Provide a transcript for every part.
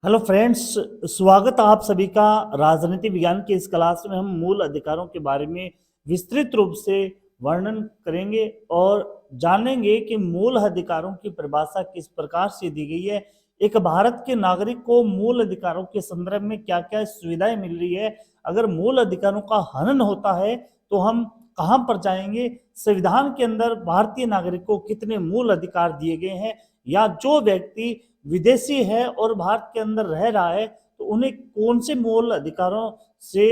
Hello friends, स्वागत है आप सभी का। राजनीति विज्ञान के इस क्लास में हम मूल अधिकारों के बारे में विस्तृत रूप से वर्णन करेंगे और जानेंगे कि मूल अधिकारों की परिभाषा किस प्रकार से दी गई है। एक भारत के नागरिक को मूल अधिकारों के संदर्भ में क्या क्या सुविधाएं मिल रही है, अगर मूल अधिकारों का हनन होता है तो हम कहां पर जाएंगे, संविधान के अंदर भारतीय नागरिक को कितने मूल अधिकार दिए गए हैं, या जो व्यक्ति विदेशी है और भारत के अंदर रह रहा है तो उन्हें कौन से मूल अधिकारों से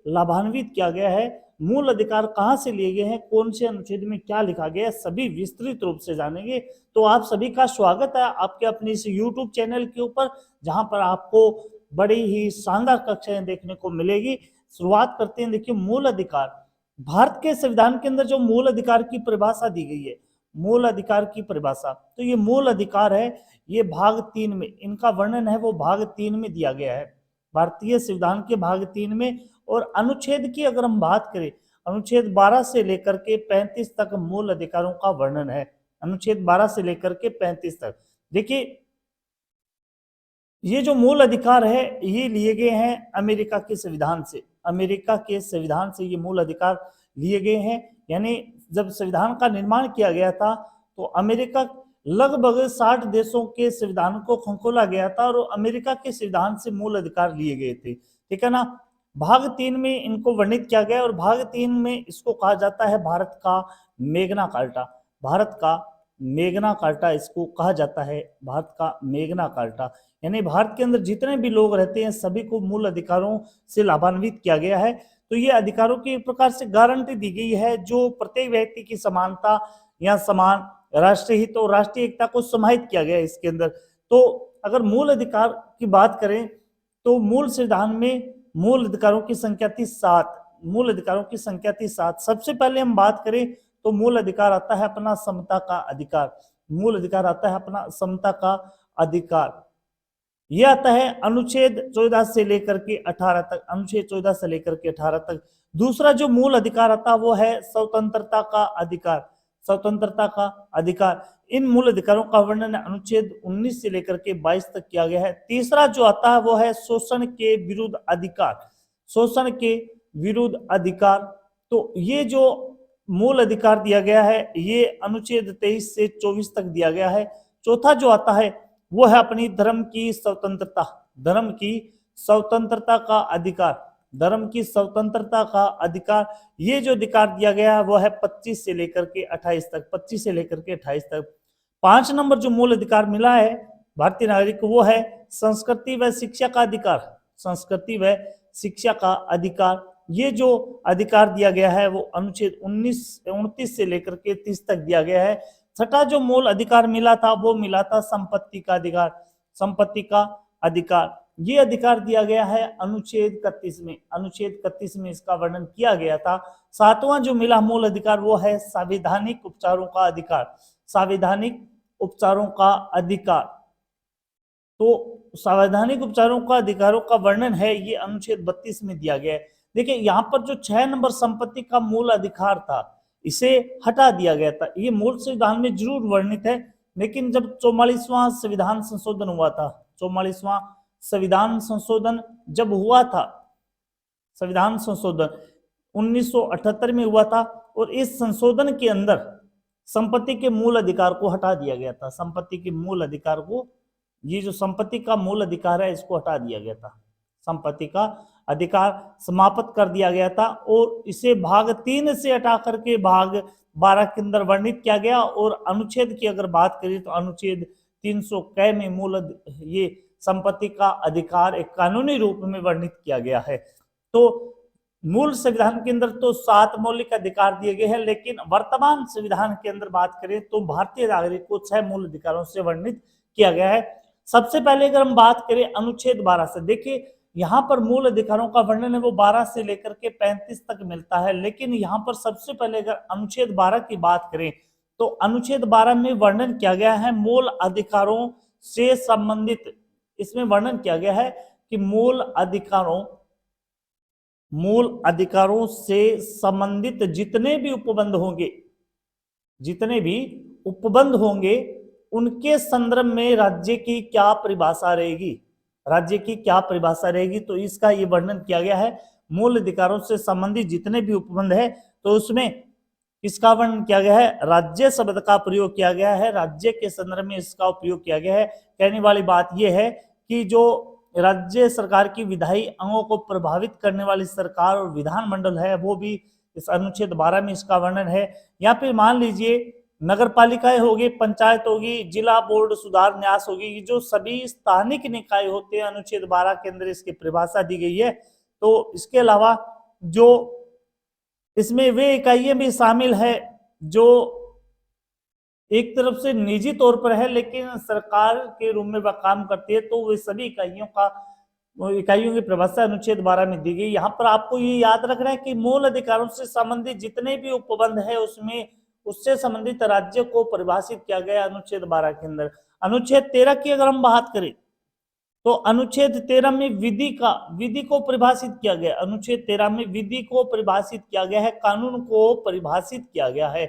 लाभान्वित किया गया है, मूल अधिकार कहां से लिए गए हैं, कौन से अनुच्छेद में क्या लिखा गया है, सभी विस्तृत रूप से जानेंगे। तो आप सभी का स्वागत है आपके अपने इस YouTube चैनल के ऊपर, जहां पर आपको बड़ी ही शानदार कक्षाएं देखने को मिलेगी। शुरुआत करते हैं। देखिए, मूल अधिकार भारत के संविधान के अंदर जो मूल अधिकार की परिभाषा दी गई है, मूल अधिकार की परिभाषा, तो ये मूल अधिकार है, ये भाग 3 में इनका वर्णन है, वो भाग 3 में दिया गया है, भारतीय संविधान के भाग 3 में। और अनुच्छेद की अगर हम बात करें, अनुच्छेद 12 से लेकर के 35 तक मूल अधिकारों का वर्णन है। अनुच्छेद 12 से लेकर के 35 तक देखिए, ये जो मूल अधिकार है ये लिए गए हैं अमेरिका के संविधान से। अमेरिका के संविधान से ये मूल अधिकार लिए गए हैं। यानी जब संविधान का निर्माण किया गया था तो अमेरिका लगभग 60 देशों के संविधान को खंखोला गया था और अमेरिका के संविधान से मूल अधिकार लिए गए थे। ठीक है ना। भाग 3 में इनको वर्णित किया गया और भाग 3 में इसको कहा जाता है भारत का मेगना कार्टा। भारत का मेगना कार्टा इसको कहा जाता है, भारत का मेगना कार्टा। यानी भारत के अंदर जितने भी लोग रहते हैं सभी को मूल अधिकारों से लाभान्वित किया गया है। तो ये अधिकारों की एक प्रकार से गारंटी दी गई है, जो प्रत्येक व्यक्ति की समानता या समान राष्ट्रीय हित और राष्ट्रीय एकता को समाहित किया गया है इसके अंदर। तो अगर मूल अधिकार की बात करें तो मूल संविधान में मूल अधिकारों की संख्या थी 7। मूल अधिकारों की संख्या थी 7। सबसे पहले हम बात करें तो मूल अधिकार आता है अपना समता का अधिकार। मूल अधिकार आता है अपना समता का अधिकार। यह आता है अनुच्छेद 14 से लेकर के 18 तक। अनुच्छेद 14 से लेकर के 18 तक। दूसरा जो मूल अधिकार आता है वो है स्वतंत्रता का अधिकार। स्वतंत्रता का अधिकार, इन मूल अधिकारों का वर्णन अनुच्छेद 19 से लेकर के 22 तक किया गया है। तीसरा जो आता है वो है शोषण के विरुद्ध अधिकार। शोषण के विरुद्ध अधिकार, तो ये जो मूल अधिकार दिया गया है ये अनुच्छेद 23 से 24 तक दिया गया है। चौथा जो आता है वो है अपनी धर्म की स्वतंत्रता। धर्म की स्वतंत्रता का अधिकार। धर्म की स्वतंत्रता का अधिकार, ये जो अधिकार दिया गया है वो है 25 से लेकर के 28 तक। 25 से लेकर के 28 तक। 5 नंबर जो मूल अधिकार मिला है भारतीय नागरिक को वो है संस्कृति व शिक्षा का अधिकार। संस्कृति व शिक्षा का अधिकार, ये जो अधिकार दिया गया है वो अनुच्छेद 29 से लेकर के 30 तक दिया गया है। छठा जो मूल अधिकार मिला था वो मिला था संपत्ति का अधिकार। संपत्ति का अधिकार, ये अधिकार दिया गया है अनुच्छेद 31 में। अनुच्छेद 31 में इसका वर्णन किया गया था। सातवां जो मिला मूल अधिकार वो है संवैधानिक उपचारों का अधिकार। संवैधानिक उपचारों का अधिकार, तो संवैधानिक उपचारों का अधिकारों का वर्णन है ये अनुच्छेद 32 में दिया गया है। देखिए, यहाँ पर जो 6 नंबर संपत्ति का मूल अधिकार था इसे हटा दिया गया था। ये मूल संविधान में जरूर वर्णित है, लेकिन जब 44वां संविधान संशोधन हुआ था, 44वां संविधान संशोधन जब हुआ था, संविधान संशोधन 1978 में हुआ था, और इस संशोधन के अंदर संपत्ति के मूल अधिकार को हटा दिया गया था। संपत्ति के मूल अधिकार को, ये जो संपत्ति का मूल अधिकार है इसको हटा दिया गया था। संपत्ति का अधिकार समाप्त कर दिया गया था और इसे भाग 3 से हटा करके भाग 12 के अंदर वर्णित किया गया। और अनुच्छेद की अगर बात करें तो अनुच्छेद 300 क में मूल ये संपत्ति का अधिकार एक कानूनी रूप में वर्णित किया गया है। तो मूल संविधान के अंदर तो 7 मौलिक अधिकार दिए गए हैं, लेकिन वर्तमान संविधान के अंदर बात करें तो भारतीय नागरिक को 6 मूल अधिकारों से वर्णित किया गया है। सबसे पहले अगर हम बात करें अनुच्छेद 12 से, देखिए यहाँ पर मूल अधिकारों का वर्णन है वो 12 से लेकर के 35 तक मिलता है, लेकिन यहाँ पर सबसे पहले अगर अनुच्छेद 12 की बात करें तो अनुच्छेद 12 में वर्णन किया गया है मूल अधिकारों से संबंधित। इसमें वर्णन किया गया है कि मूल अधिकारों से संबंधित जितने भी उपबंध होंगे, जितने भी उपबंध होंगे उनके संदर्भ में राज्य की क्या परिभाषा रहेगी। राज्य की क्या परिभाषा रहेगी, तो इसका ये वर्णन किया गया है। मूल अधिकारों से संबंधित जितने भी उपबंध है तो उसमें इसका वर्णन किया गया है, राज्य शब्द का प्रयोग किया गया है, राज्य के संदर्भ में इसका उपयोग किया गया है। कहने वाली बात यह है कि जो राज्य सरकार की विधायी अंगों को प्रभावित करने वाली सरकार और विधानमंडल है वो भी इस अनुच्छेद 12 में इसका वर्णन है। या फिर मान लीजिए नगर पालिकाएं होगी, पंचायत होगी, जिला बोर्ड सुधार न्यास होगी, ये जो सभी स्थानिक निकाय होते हैं अनुच्छेद 12 के अंदर इसकी परिभाषा दी गई है। तो इसके अलावा जो इसमें वे इकाइयां भी शामिल है जो एक तरफ से निजी तौर पर है लेकिन सरकार के रूप में वह काम करती है, तो वे सभी इकाइयों की परिभाषा अनुच्छेद 12 में दी गई। यहाँ पर आपको ये याद रखना है कि मूल अधिकारों से संबंधित जितने भी उपबंध है उसमें उससे संबंधित राज्य को परिभाषित किया गया अनुच्छेद 12 के अंदर। अनुच्छेद 13 की अगर हम बात करें तो अनुच्छेद 13 में विधि को परिभाषित किया गया। अनुच्छेद 13 में विधि को परिभाषित किया गया है, कानून को परिभाषित किया गया है।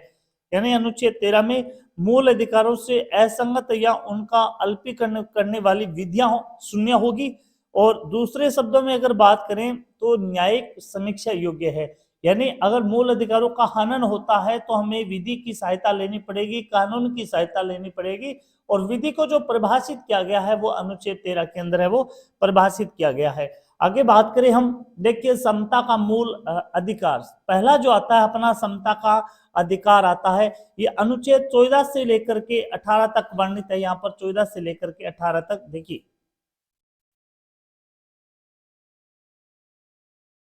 यानी अनुच्छेद 13 में मूल अधिकारों से असंगत या उनका अल्पीकरण करने वाली विधियां शून्य होगी। और दूसरे शब्दों में अगर बात करें तो न्यायिक समीक्षा योग्य है। यानी अगर मूल अधिकारों का हनन होता है तो हमें विधि की सहायता लेनी पड़ेगी, कानून की सहायता लेनी पड़ेगी। और विधि को जो परिभाषित किया गया है वो अनुच्छेद 13 के अंदर है, वो परिभाषित किया गया है। आगे बात करें हम, देखिए समता का मूल अधिकार, पहला जो आता है अपना समता का अधिकार आता है, ये अनुच्छेद 14 से लेकर के 18 तक वर्णित है। यहाँ पर 14 से लेकर के 18 तक देखिए,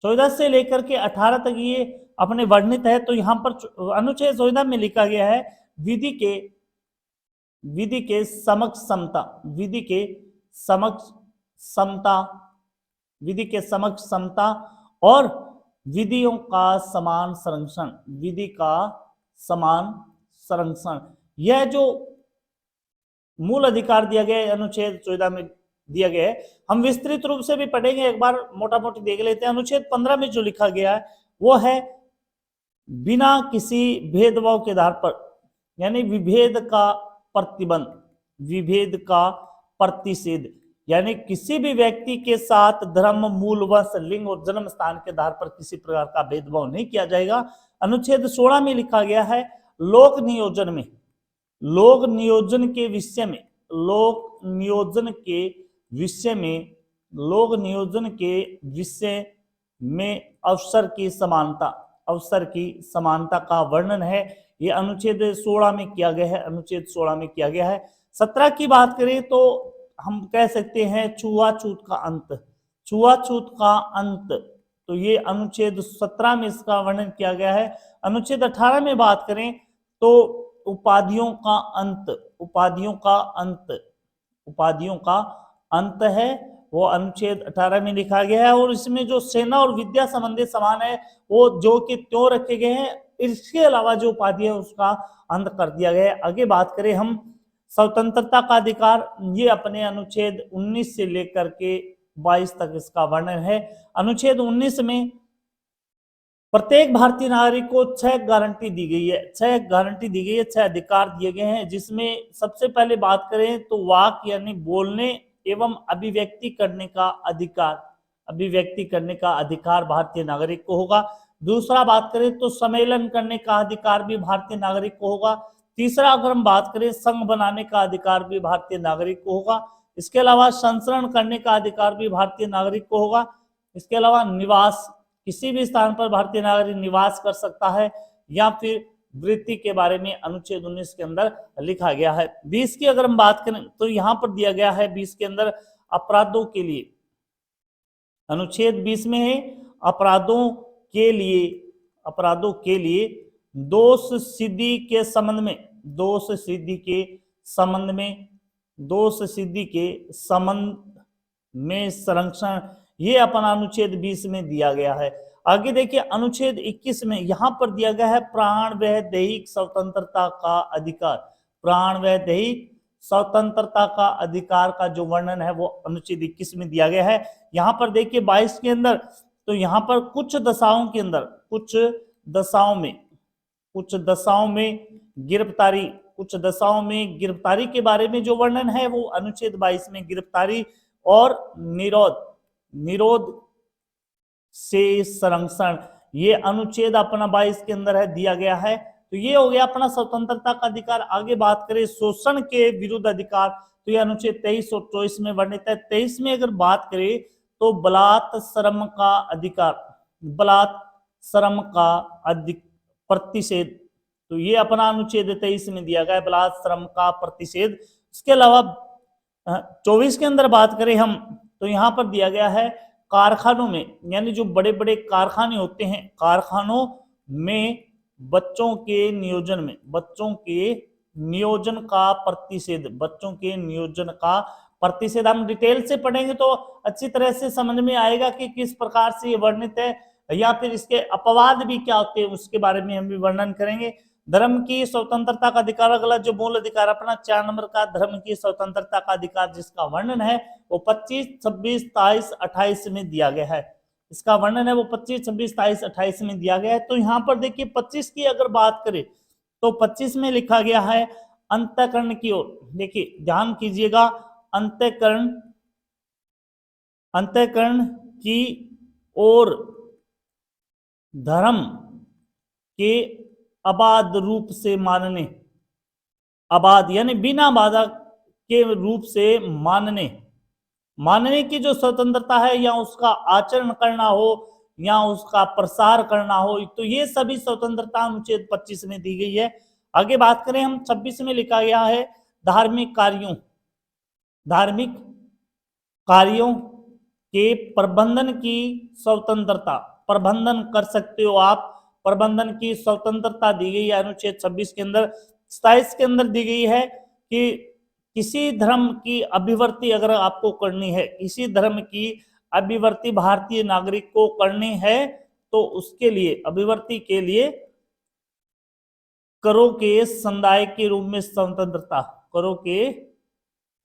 14 से लेकर के 18 तक ये अपने वर्णित है। तो यहाँ पर अनुच्छेद 14 में लिखा गया है विधि के समक्ष समता, विधि के समक्ष समता, विधि के समक्ष समता और विधियों का समान संरक्षण, विधि का समान संरक्षण। यह जो मूल अधिकार दिया गया है अनुच्छेद 14 में दिया गया है, हम विस्तृत रूप से भी पढ़ेंगे, एक बार मोटा मोटी देख लेते हैं। अनुच्छेद 15 में जो लिखा गया है वो है बिना किसी भेदभाव के आधार पर, यानी विभेद का प्रतिबंध, विभेद का प्रतिषेध, यानी किसी भी व्यक्ति के साथ धर्म, मूल, वंश, लिंग और जन्म स्थान के आधार पर किसी प्रकार का भेदभाव नहीं किया जाएगा। अनुच्छेद 16 में लिखा गया है लोक नियोजन में, लोक नियोजन के विषय में, लोक नियोजन के विषय में, लोक नियोजन के विषय में अवसर की समानता, अवसर की समानता का वर्णन है। ये अनुच्छेद 16 में किया गया है, अनुच्छेद 16 में किया गया है। 17 की बात करें तो हम कह सकते हैं छुआछूत का अंत, छुआछूत का अंत, तो ये अनुच्छेद 17 में इसका वर्णन किया गया है। अनुच्छेद 18 में बात करें तो उपाधियों का अंत, उपाधियों का अंत, उपाधियों का अंत है, वो अनुच्छेद 18 में लिखा गया है। और इसमें जो सेना और विद्या संबंधी समान है वो जो कि त्यों रखे गए हैं, इसके अलावा जो उपाधि है उसका अंत कर दिया गया है। आगे बात करें हम स्वतंत्रता का अधिकार, ये अपने अनुच्छेद 19 से लेकर के 22 तक इसका वर्णन है। अनुच्छेद 19 में प्रत्येक भारतीय नागरिक को 6 गारंटी दी गई है, 6 गारंटी दी गई है, 6 अधिकार दिए गए हैं, जिसमें सबसे पहले बात करें तो वाक यानी बोलने एवं अभिव्यक्ति करने का अधिकार, अभिव्यक्ति करने का अधिकार भारतीय नागरिक को होगा। दूसरा बात करें तो सम्मेलन करने का अधिकार भी भारतीय नागरिक को होगा। तीसरा अगर हम बात करें संघ बनाने का अधिकार भी भारतीय नागरिक को होगा। इसके अलावा संचरण करने का अधिकार भी भारतीय नागरिक को होगा। इसके अलावा निवास, किसी भी स्थान पर भारतीय नागरिक निवास कर सकता है। या फिर वृत्ति के बारे में अनुच्छेद 19 के अंदर लिखा गया है। 20 की अगर हम बात करें तो यहाँ पर दिया गया है 20 के अंदर अपराधों के लिए, अनुच्छेद 20 में है अपराधों के लिए, अपराधों के लिए दोष सिद्धि के संबंध में, दोष सिद्धि के संबंध में, दोष सिद्धि के संबंध में संरक्षण, ये अपना अनुच्छेद 20 में दिया गया है। आगे देखिए अनुच्छेद 21 में यहाँ पर दिया गया है प्राण व दैहिक स्वतंत्रता का अधिकार, प्राण व दैहिक स्वतंत्रता का अधिकार का जो वर्णन है वो अनुच्छेद 21 में दिया गया है। यहाँ पर देखिए 22 के अंदर, तो यहाँ पर कुछ दशाओं के अंदर, कुछ दशाओं में, कुछ दशाओं में गिरफ्तारी, कुछ दशाओं में गिरफ्तारी के बारे में जो वर्णन है वो अनुच्छेद 22 में गिरफ्तारी और निरोध, निरोध से संरक्षण, ये अनुच्छेद अपना 22 के अंदर है दिया गया है। तो ये हो गया अपना स्वतंत्रता का अधिकार। आगे बात करें शोषण के विरुद्ध अधिकार, तो ये अनुच्छेद 23 और 24 में वर्णित है। 23 में अगर बात करें तो बलात् श्रम का अधिकार, बलात् श्रम का प्रतिषेध, तो ये अपना अनुच्छेद 23 में दिया गया है, बलात् श्रम का प्रतिषेध। इसके अलावा 24 के अंदर बात करें हम, तो यहाँ पर दिया गया है कारखानों में, यानी जो बड़े बड़े कारखाने होते हैं, कारखानों में बच्चों के नियोजन में, बच्चों के नियोजन का प्रतिषेध, बच्चों के नियोजन का प्रतिषेध। हम डिटेल से पढ़ेंगे तो अच्छी तरह से समझ में आएगा कि किस प्रकार से ये वर्णित है, या फिर इसके अपवाद भी क्या होते हैं उसके बारे में हम भी वर्णन करेंगे। धर्म की स्वतंत्रता का अधिकार, अगला जो मूल अधिकार अपना 4 नंबर का धर्म की स्वतंत्रता का अधिकार, जिसका वर्णन है वो 25, 26, 23, 28 में दिया गया है। इसका वर्णन है वो 25, 26, 23, 28 में दिया गया है। तो यहाँ पर देखिए 25 की अगर बात करें तो 25 में लिखा गया है अंतःकरण की ओर। देखिए ध्यान कीजिएगा, अंतःकरण, अंतःकरण की ओर धर्म के अबाध रूप से मानने, अबाध यानी बिना बाधा के रूप से मानने, मानने की जो स्वतंत्रता है, या उसका आचरण करना हो या उसका प्रसार करना हो, तो ये सभी स्वतंत्रता अनुच्छेद 25 में दी गई है। आगे बात करें हम 26 में लिखा गया है धार्मिक कार्यों, धार्मिक कार्यों के प्रबंधन की स्वतंत्रता, प्रबंधन कर सकते हो आप, प्रबंधन की स्वतंत्रता दी गई है अनुच्छेद 26 के अंदर। 27 के अंदर दी गई है कि किसी धर्म की अभिव्यक्ति अगर आपको करनी है, किसी धर्म की अभिव्यक्ति भारतीय नागरिक को करनी है, तो उसके लिए, अभिव्यक्ति के लिए करों के समुदाय के रूप में स्वतंत्रता, करों के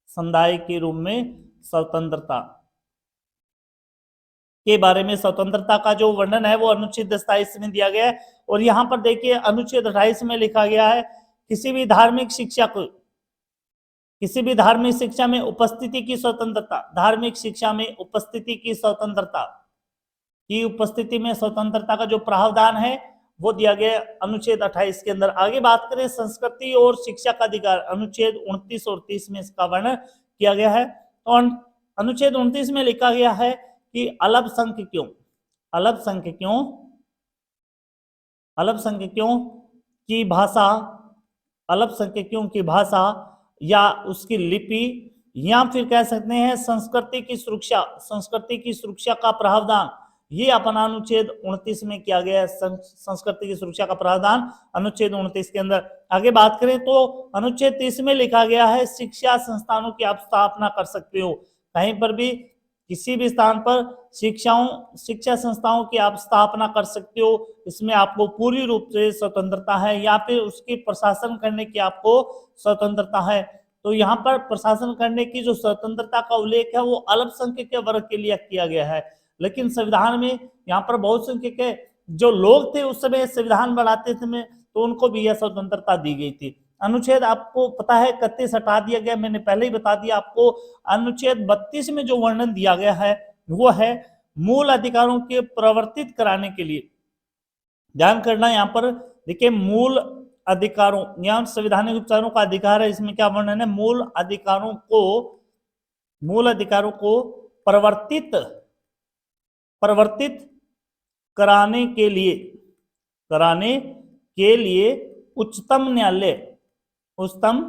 समुदाय के रूप में स्वतंत्रता के बारे में, स्वतंत्रता का जो वर्णन है वो अनुच्छेद 27 में दिया गया है। और यहाँ पर देखिए अनुच्छेद 28 में लिखा गया है किसी भी धार्मिक शिक्षा को, किसी भी धार्मिक शिक्षा में उपस्थिति की स्वतंत्रता, धार्मिक शिक्षा में उपस्थिति की स्वतंत्रता, की उपस्थिति में स्वतंत्रता का जो प्रावधान है वो दिया गया अनुच्छेद 28 के अंदर। आगे बात करें संस्कृति और शिक्षा का अधिकार, अनुच्छेद 29 और 30 में इसका वर्णन किया गया है। और अनुच्छेद 29 में लिखा गया है कि अल्पसंख्यकों, अल्पसंख्यकों, अल्पसंख्यकों की भाषा, अल्पसंख्यकों की भाषा या उसकी लिपि, या फिर कह सकते हैं संस्कृति की सुरक्षा, संस्कृति की सुरक्षा का प्रावधान, ये अपना अनुच्छेद 29 में किया गया है। संस्कृति की सुरक्षा का प्रावधान अनुच्छेद 29 के अंदर। आगे बात करें तो अनुच्छेद 30 में लिखा गया है शिक्षा संस्थानों की आप स्थापना कर सकते हो, कहीं पर भी किसी भी स्थान पर शिक्षा संस्थाओं की आप स्थापना कर सकते हो, इसमें आपको पूरी रूप से स्वतंत्रता है, या फिर उसकी प्रशासन करने की आपको स्वतंत्रता है। तो यहाँ पर प्रशासन करने की जो स्वतंत्रता का उल्लेख है वो अल्पसंख्यक वर्ग के लिए किया गया है, लेकिन संविधान में यहाँ पर बहुसंख्यक जो लोग थे उस समय संविधान बनाते थे तो उनको भी यह स्वतंत्रता दी गई थी। अनुच्छेद आपको पता है 31 हटा दिया गया, मैंने पहले ही बता दिया आपको। अनुच्छेद 32 में जो वर्णन दिया गया है वो है मूल अधिकारों के प्रवर्तित कराने के लिए। ध्यान करना यहाँ पर देखिए, मूल अधिकारों, यहाँ संवैधानिक उपचारों का अधिकार है, इसमें क्या वर्णन है, मूल अधिकारों को, मूल अधिकारों को प्रवर्तित कराने के लिए, कराने के लिए उच्चतम न्यायालय, उच्चतम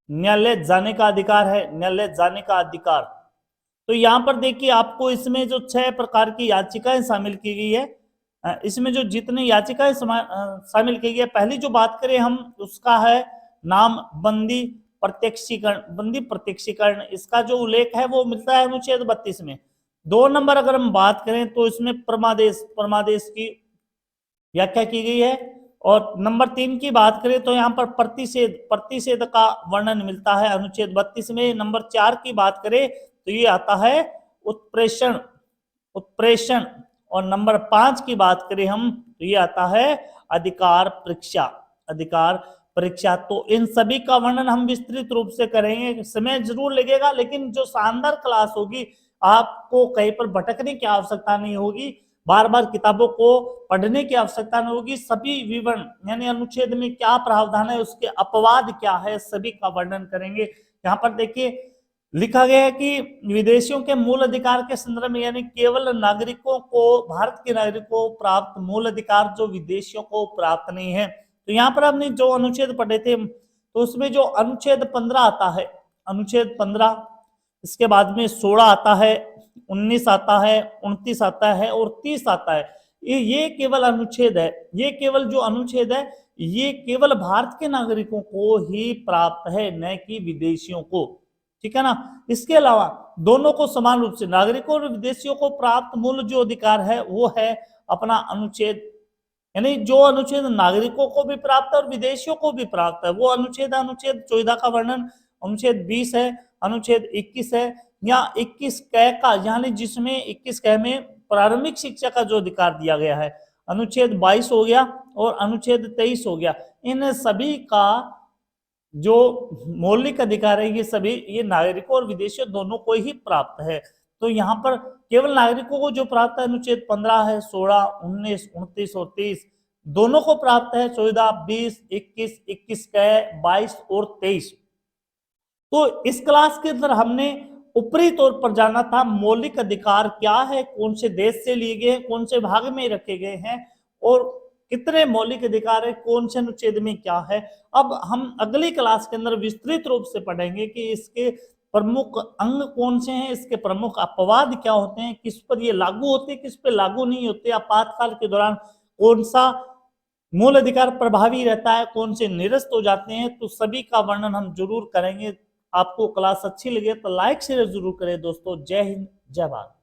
न्यायालय जाने का अधिकार है, न्यायालय जाने का अधिकार। तो यहाँ पर देखिए आपको इसमें जो 6 प्रकार की याचिकाएं शामिल की गई है, इसमें जो जितने याचिकाएं शामिल की गई है, पहली जो बात करें हम उसका है नाम बंदी प्रत्यक्षीकरण, बंदी प्रत्यक्षीकरण, इसका जो उल्लेख है वो मिलता है अनुच्छेद 32 में। 2 नंबर अगर हम बात करें तो इसमें परमादेश, परमादेश की व्याख्या की गई है। और नंबर 3 की बात करें तो यहाँ पर प्रतिषेध, प्रतिषेध का वर्णन मिलता है अनुच्छेद 32 में। नंबर 4 की बात करें तो ये आता है उत्प्रेषण, उत्प्रेषण। और नंबर 5 की बात करें हम तो ये आता है अधिकार परीक्षा, अधिकार परीक्षा। तो इन सभी का वर्णन हम विस्तृत रूप से करेंगे, समय जरूर लगेगा, लेकिन जो शानदार क्लास होगी, आपको कहीं पर भटकने की आवश्यकता नहीं होगी, बार बार किताबों को पढ़ने की आवश्यकता नहीं होगी। सभी विवरण यानी अनुच्छेद में क्या प्रावधान है, उसके अपवाद क्या है, सभी का वर्णन करेंगे। यहाँ पर देखिए लिखा गया है कि विदेशियों के मूल अधिकार के संदर्भ में, यानी केवल नागरिकों को, भारत के नागरिकों को प्राप्त मूल अधिकार जो विदेशियों को प्राप्त नहीं है। तो यहाँ पर हमने जो अनुच्छेद पढ़े थे, तो उसमें जो अनुच्छेद 15 आता है, अनुच्छेद 15, इसके बाद में 16 आता है, 19 आता है, 29 आता है और 30 आता है। ये केवल अनुच्छेद है, ये केवल जो अनुच्छेद है, ये केवल भारत के नागरिकों को ही प्राप्त है, न कि विदेशियों को। ठीक है ना। इसके अलावा दोनों को समान रूप से, नागरिकों और विदेशियों को प्राप्त मूल जो अधिकार है वो है अपना अनुच्छेद, यानी जो अनुच्छेद नागरिकों को भी प्राप्त है और विदेशियों को भी प्राप्त है, वो अनुच्छेद 14 का वर्णन अनुच्छेद 20 है, अनुच्छेद 21 है, या 21 क का, यानी जिसमें 21 क में प्रारंभिक शिक्षा का जो अधिकार दिया गया है, अनुच्छेद 22 हो गया और अनुच्छेद 23 हो गया। इन सभी का जो मौलिक अधिकार है, ये सभी, ये नागरिकों और विदेशियों दोनों को ही प्राप्त है। तो यहाँ पर केवल नागरिकों को जो प्राप्त है अनुच्छेद 15 है, 16, 19, 29 और 30 दोनों को प्राप्त है, 14, 20, 21, 21 क, 22 और 23। तो इस क्लास के अंदर हमने ऊपरी तौर पर जाना था मौलिक अधिकार क्या है, कौन से देश से लिए गए, कौन से भाग में रखे गए हैं और कितने मौलिक अधिकार है, कौन से अनुच्छेद में क्या है। अब हम अगली क्लास के अंदर विस्तृत रूप से पढ़ेंगे कि इसके प्रमुख अंग कौन से हैं, इसके प्रमुख अपवाद क्या होते हैं, किस पर ये लागू होते हैं, किस पर लागू नहीं होते, आपातकाल के दौरान कौन सा मूल अधिकार प्रभावी रहता है, कौन से निरस्त हो जाते हैं। तो सभी का वर्णन हम जरूर करेंगे। आपको क्लास अच्छी लगे तो लाइक शेयर जरूर करें दोस्तों। जय हिंद, जय भारत।